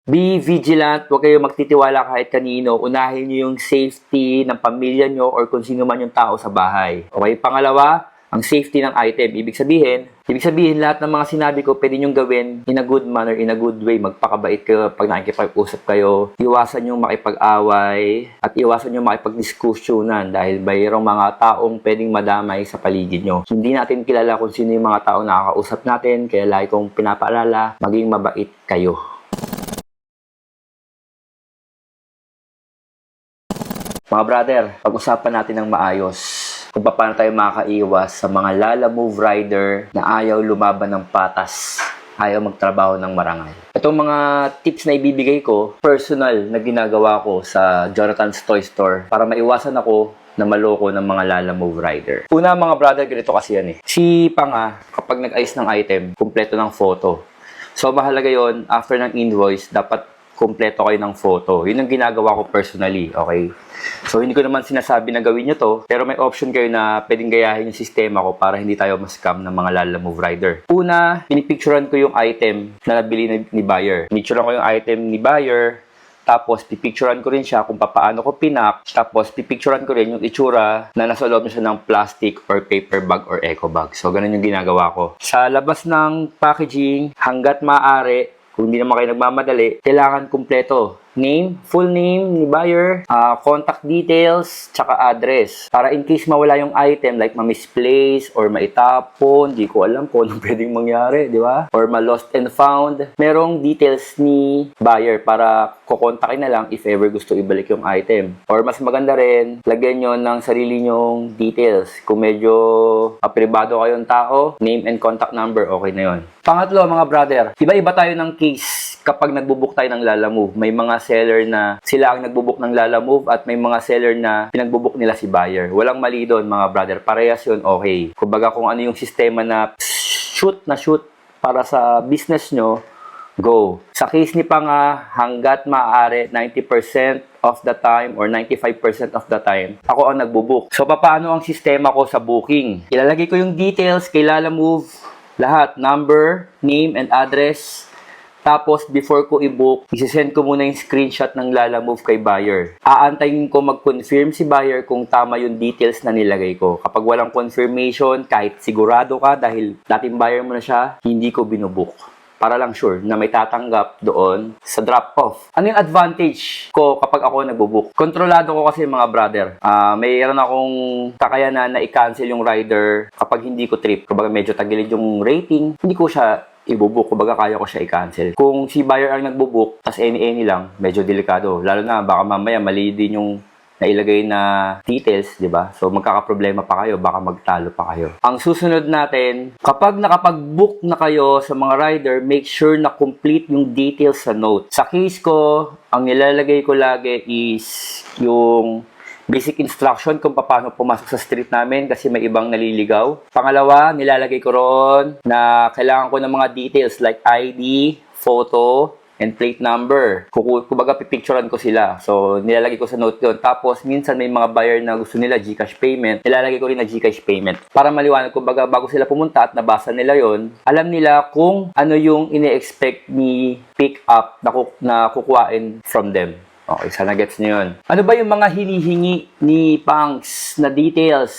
Be vigilant, huwag kayo magtitiwala kahit kanino. Unahin nyo yung safety ng pamilya nyo or kung sino man yung tao sa bahay. Okay, pangalawa, ang safety ng item. Ibig sabihin lahat ng mga sinabi ko, pwede nyong gawin in a good manner, in a good way. Magpakabait kayo pag nakikipag-usap kayo. Iwasan yung makipag-away at iwasan yung makipag-diskusyonan dahil mayroong mga taong pwedeng madamay sa paligid nyo. Hindi natin kilala kung sino yung mga taong nakakausap natin, kaya lagi kong pinapaalala, maging mabait kayo. Mga brother, pag-usapan natin ng maayos kung paano tayo makakaiwas sa mga lalamove rider na ayaw lumaban ng patas, ayaw magtrabaho ng marangal. Itong mga tips na ibibigay ko, personal na ginagawa ko sa Jonathan's Toy Store para maiwasan ako na maloko ng mga lalamove rider. Una mga brother, ganito kasi yan eh. Si Panga, kapag nag-ayos ng item, kumpleto ng photo. So mahalaga yon, after ng invoice, dapat kumpleto kayo ng photo. Yun ang ginagawa ko personally, okay? So, hindi ko naman sinasabi na gawin nyo to, pero may option kayo na pwedeng gayahin yung sistema ko para hindi tayo ma-scam ng mga lalamove rider. Una, pinipicturean ko yung item na nabili ni buyer. Pinicturean ko yung item ni buyer, tapos pipicturean ko rin siya kung paano ko pinak, tapos pipicturean ko rin yung itsura na nasa loob niya ng plastic or paper bag or eco bag. So, ganun yung ginagawa ko. Sa labas ng packaging, hanggat maaari, kung hindi naman kayo nagmamadali, kailangan kumpleto. Name, full name ni buyer, contact details, tsaka address. Para in case mawala yung item, like ma-misplace or maitapon, di ko alam kung anong pwedeng mangyari, di ba? Or ma-lost and found. Merong details ni buyer para kukontakin na lang if ever gusto ibalik yung item. Or mas maganda rin, lagyan nyo ng sarili nyong details. Kung medyo pribado kayong tao, name and contact number, okay na yun. Pangatlo, mga brother, iba-iba tayo ng case kapag nagbubook tayo ng lalamove. May mga seller na sila ang nagbubook ng lalamove at may mga seller na pinagbubook nila si buyer. Walang mali doon, mga brother. Parehas yun, okay. Kumbaga kung ano yung sistema na shoot para sa business nyo, go. Sa case ni Panga, hanggat maaari, 90% of the time or 95% of the time, ako ang nagbubook. So, paano ang sistema ko sa booking? Ilalagay ko yung details kay lalamove, lahat, number, name, and address. Tapos, before ko i-book, isi-send ko muna yung screenshot ng lalamove kay buyer. Aantayin ko mag-confirm si buyer kung tama yung details na nilagay ko. Kapag walang confirmation, kahit sigurado ka dahil dating buyer mo na siya, hindi ko binubook. Para lang sure na may tatanggap doon sa drop-off. Ano yung advantage ko kapag ako nagbubook? Kontrolado ko kasi mga brother. Mayroon akong kakayanan na i-cancel yung rider kapag hindi ko trip. Kapag medyo tagilid yung rating, hindi ko siya i-book, kumbaga kaya ko siya i-cancel. Kung si buyer ang nagbo-book, tas any lang, medyo delikado. Lalo na, baka mamaya mali din yung nailagay na details, di ba? So, magkakaproblema pa kayo, baka magtalo pa kayo. Ang susunod natin, kapag nakapag-book na kayo sa mga rider, make sure na complete yung details sa note. Sa case ko, ang nilalagay ko lagi is yung basic instruction kung paano pumasok sa street namin kasi may ibang naliligaw. Pangalawa, nilalagay ko roon na kailangan ko ng mga details like ID, photo, and plate number. Kumbaga, pipicturean ko sila. So, nilalagay ko sa note yun. Tapos, minsan may mga buyer na gusto nila GCash payment. Nilalagay ko rin na GCash payment. Para maliwanag, kumbaga, bago sila pumunta at nabasa nila yon, alam nila kung ano yung ine-expect ni pick up na kukuhain from them. Okay, sana gets nyo yun. Ano ba yung mga hinihingi ni Pangs na details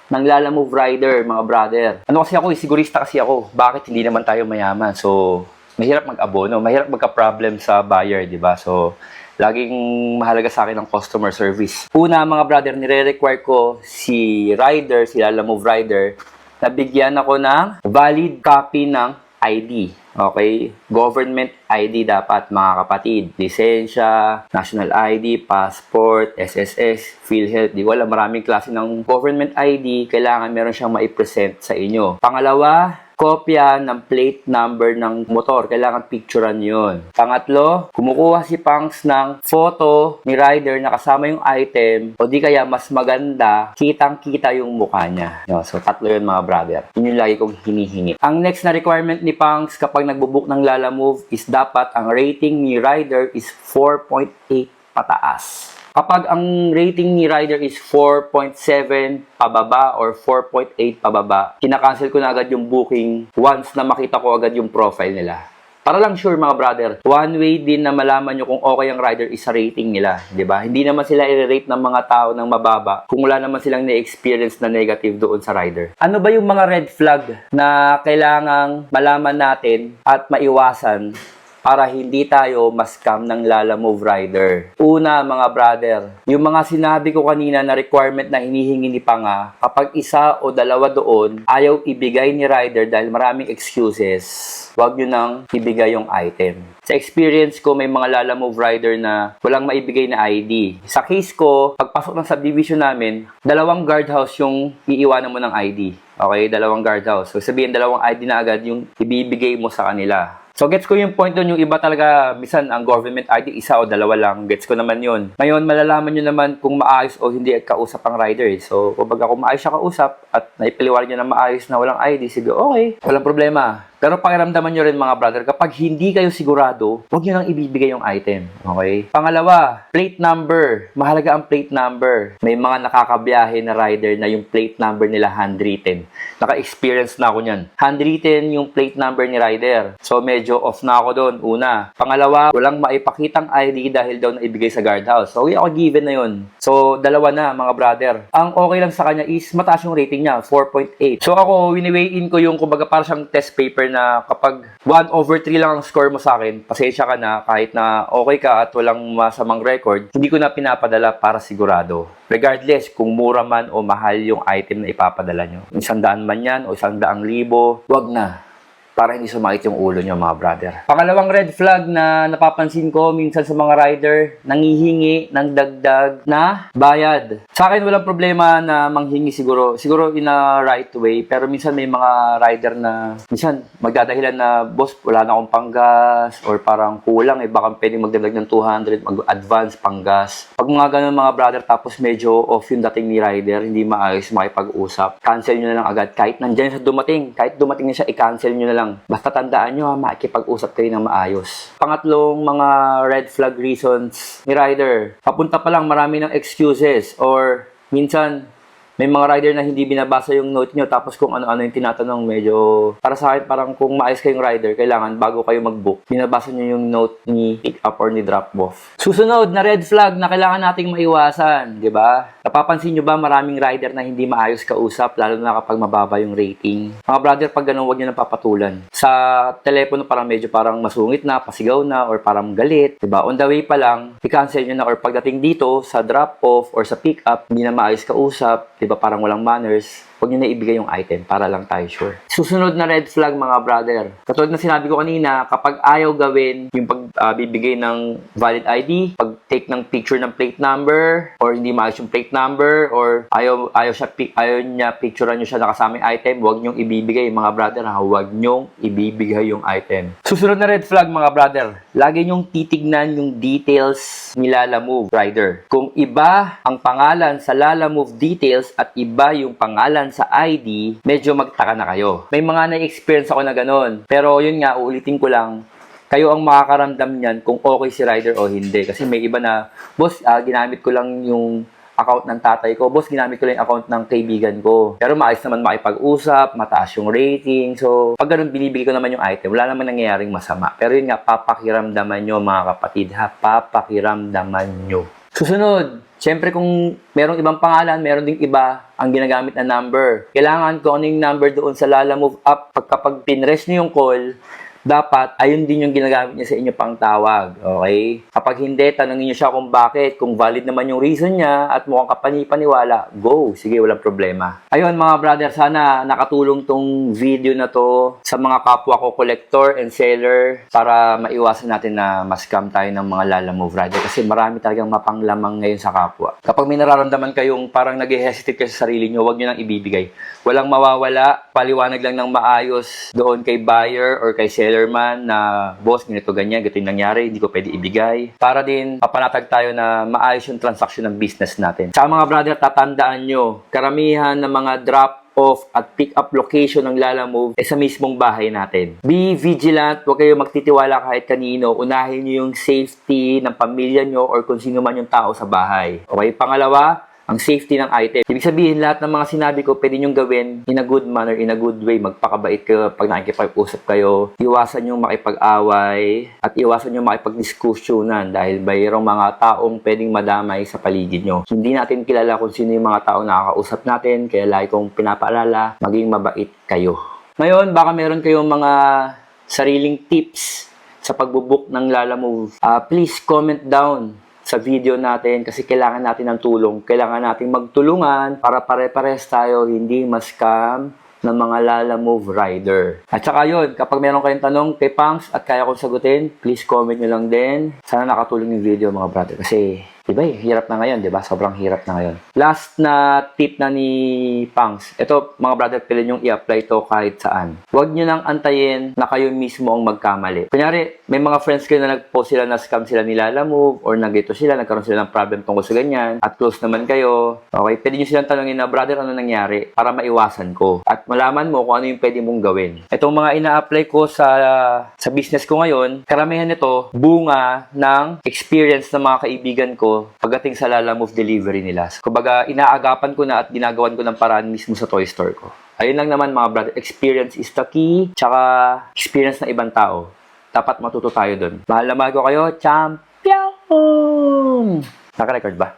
ng lalamove rider, mga brother? Ano kasi ako, sigurista kasi ako. Bakit hindi naman tayo mayaman? So, mahirap mag-abono, mahirap magka-problem sa buyer, di ba? So, laging mahalaga sa akin ang customer service. Una, mga brother, nire-require ko si rider, si lalamove rider, na bigyan ako ng valid copy ng ID. Okay? Government ID dapat, mga kapatid. Lisensya, national ID, passport, SSS, PhilHealth. Di ko alam, maraming klase ng government ID. Kailangan meron siyang maipresent sa inyo. Pangalawa, kopya ng plate number ng motor. Kailangan picturean yun. Pangatlo, kumukuha si Pangs ng photo ni rider na kasama yung item o di kaya mas maganda, kitang-kita yung mukha niya. So, tatlo yun mga brother. Yun yung lagi kong hinihingi. Ang next na requirement ni Pangs kapag nagbubook ng lalamove is dapat ang rating ni rider is 4.8 pataas. Kapag ang rating ni rider is 4.7 pababa or 4.8 pababa, kinakancel ko na agad yung booking once na makita ko agad yung profile nila. Para lang sure mga brother, one way din na malaman nyo kung okay ang rider is sa rating nila, di ba? Hindi naman sila i-rate ng mga tao ng mababa kung wala naman silang na-experience na negative doon sa rider. Ano ba yung mga red flag na kailangang malaman natin at maiwasan para hindi tayo ma-scam ng Lalamove rider? Una mga brother, yung mga sinabi ko kanina na requirement na hinihingi ni Panga, kapag isa o dalawa doon ayaw ibigay ni rider dahil maraming excuses, wag nyo nang ibigay yung item. Sa experience ko, may mga Lalamove rider na walang maibigay na ID. Sa case ko, pagpasok ng subdivision namin, 2 guardhouse yung iiwanan mo ng ID. Okay, 2 guardhouse. So sabihin, 2 ID na agad yung ibibigay mo sa kanila. So, gets ko yung point doon, yung iba talaga, bisan ang government ID, 1 o 2 lang. Gets ko naman yun. Ngayon, malalaman nyo naman kung maayos o hindi kausap ang rider. So, kumbaga kung maayos siya kausap at naipaliwanag nyo na maayos na walang ID, sige, okay, walang problema. Pero pakiramdaman nyo rin mga brother, kapag hindi kayo sigurado, huwag nyo nang ibibigay yung item. Okay? Pangalawa, plate number. Mahalaga ang plate number. May mga nakakabiyahe na rider na yung plate number nila handwritten. Naka-experience na ako nyan. Handwritten yung plate number ni rider. So, medyo off na ako doon. Una. Pangalawa, walang maipakitang ID dahil daw naibigay sa guardhouse. So, ako given na yun. So, 2 na mga brother. Ang okay lang sa kanya is mataas yung rating niya, 4.8. So, ako, wini-weigh in ko yung kumbaga para siyang test paper na kapag 1/3 lang ang score mo sa akin, pasensya ka na kahit na okay ka at walang masamang record, hindi ko na pinapadala para sigurado. Regardless kung mura man o mahal yung item na ipapadala nyo. 100 man yan o 100,000, wag na. Para hindi sumakit yung ulo nyo mga brother. Pangalawang red flag na napapansin ko minsan sa mga rider, nangihingi ng dagdag na bayad. Sa akin walang problema na manghingi siguro in a right way, pero minsan may mga rider na minsan magdadahilan na, boss, wala na akong panggas or parang kulang baka pwedeng magdagdag ng 200, mag-advance panggas. Pag mga ganun mga brother tapos medyo off yung dating ni rider, hindi maayos makipag-usap, cancel nyo na lang agad. Kahit nandyan sa dumating, kahit dumating na siya, i-cancel nyo na lang. Basta tandaan nyo, makikipag-usap kayo ng maayos. Pangatlong mga red flag reasons ni rider. Papunta pa lang marami ng excuses or minsan may mga rider na hindi binabasa yung note nyo tapos kung ano-ano yung tinatanong, medyo para sa akin parang kung maayos kayong rider, kailangan bago kayo mag-book, binabasa nyo yung note ni pick up or ni drop off. Susunod na red flag na kailangan nating maiwasan, di ba? Napapansin nyo ba maraming rider na hindi maayos kausap, lalo na kapag mababa yung rating? Mga brother, pag ganun, huwag nyo nang papatulan. Sa telepono parang medyo parang masungit na, pasigaw na, or parang galit, di ba? On the way pa lang, i-cancel nyo na, or pagdating dito sa drop off or sa pick up, hindi na maayos kausap, diba parang walang manners, huwag nyo na ibigay yung item para lang tayo sure. Susunod na red flag mga brother. Katulad na sinabi ko kanina, kapag ayaw gawin yung pagbibigay ng valid ID, pag-take ng picture ng plate number, or hindi maayos yung plate number, or ayaw niya picturean nyo siya nakasama yung item, huwag nyong ibibigay mga brother ha, huwag nyong ibibigay yung item. Susunod na red flag mga brother, lagi nyong titignan yung details ni Lalamove rider. Kung iba ang pangalan sa Lalamove details at iba yung pangalan sa ID, medyo magtaka na kayo. May mga na-experience ako na ganun. Pero yun nga, uulitin ko lang, kayo ang makakaramdam niyan kung okay si rider o hindi. Kasi may iba na, boss, ginamit ko lang yung account ng tatay ko. Boss, ginamit ko lang yung account ng kaibigan ko. Pero maayos naman makipag-usap, mataas yung rating. So, pag ganun, binibigay ko naman yung item. Wala naman nangyayaring masama. Pero yun nga, papakiramdaman nyo mga kapatid ha. Papakiramdaman nyo. Susunod, siyempre kung merong ibang pangalan, meron ding iba ang ginagamit na number. Kailangan kung ano yung number doon sa Lalamove app, kapag pinrest nyo yung call, dapat ayun din yung ginagamit niya sa inyo pang tawag. Okay? Kapag hindi, tanongin niyo siya kung bakit, kung valid naman yung reason niya at mukhang kapani-paniwala, go. Sige, walang problema. Ayun mga brother, sana nakatulong tong video na to sa mga kapwa ko collector and seller para maiwasan natin na ma-scam tayo ng mga Lalamove rider kasi marami talagang mapanglamang ngayon sa kapwa. Kapag may nararamdaman kayong parang nag-hesitate kayo sa sarili niyo, huwag niyo nang ibibigay. Walang mawawala, paliwanag lang ng maayos doon kay buyer or kay seller man na, boss, ganito ganyan, ganito yung nangyari, hindi ko pwede ibigay. Para din, papanatag tayo na maayos yung transaction ng business natin. Sa mga brother, tatandaan nyo, karamihan ng mga drop-off at pick-up location ng Lalamove sa mismong bahay natin. Be vigilant, huwag kayo magtitiwala kahit kanino. Unahin nyo yung safety ng pamilya nyo or kung sino man yung tao sa bahay. Okay, pangalawa, ang safety ng item. Ibig sabihin, lahat ng mga sinabi ko, pwede nyong gawin in a good manner, in a good way. Magpakabait kayo pag nakikipag-usap kayo. Iwasan yung makipag-away at iwasan yung makipag-diskusyonan dahil mayroong mga taong pwedeng madamay sa paligid nyo. Hindi natin kilala kung sino yung mga taong nakakausap natin, kaya lagi kong pinapaalala, maging mabait kayo. Ngayon, baka meron kayong mga sariling tips sa pagbubook ng Lalamove. Please comment down sa video natin kasi kailangan natin ng tulong. Kailangan natin magtulungan para pare-pares tayo hindi ma-scam ng mga Lalamove rider. At saka yun, kapag meron kayong tanong kay Pangs at kaya kong sagutin, please comment nyo lang din. Sana nakatulong yung video mga brother kasi diba hirap na ngayon, diba? Sobrang hirap na ngayon. Last na tip na ni Pangs. Ito, mga brother, pwede nyo i-apply to kahit saan. Huwag nyo nang antayin na kayo mismo ang magkamali. Kunyari, may mga friends kayo na nag-post sila na scam sila ni Lalamove or nag-ito sila, nagkaroon sila ng problem tungkol sa ganyan at close naman kayo. Okay, pwede nyo silang tanongin na, brother, ano nangyari? Para maiwasan ko. At malaman mo kung ano yung pwede mong gawin. Itong mga ina-apply ko sa business ko ngayon, karamihan nito, bunga ng experience ng mga kaibigan ko pagdating sa Lalamove delivery nila. Kumbaga, inaagapan ko na at ginagawan ko ng paraan mismo sa toy store ko. Ayun lang naman mga brother, experience is the key, tsaka experience ng ibang tao. Dapat matuto tayo dun. Mahal na mahal ko kayo, champion! Naka-record ba?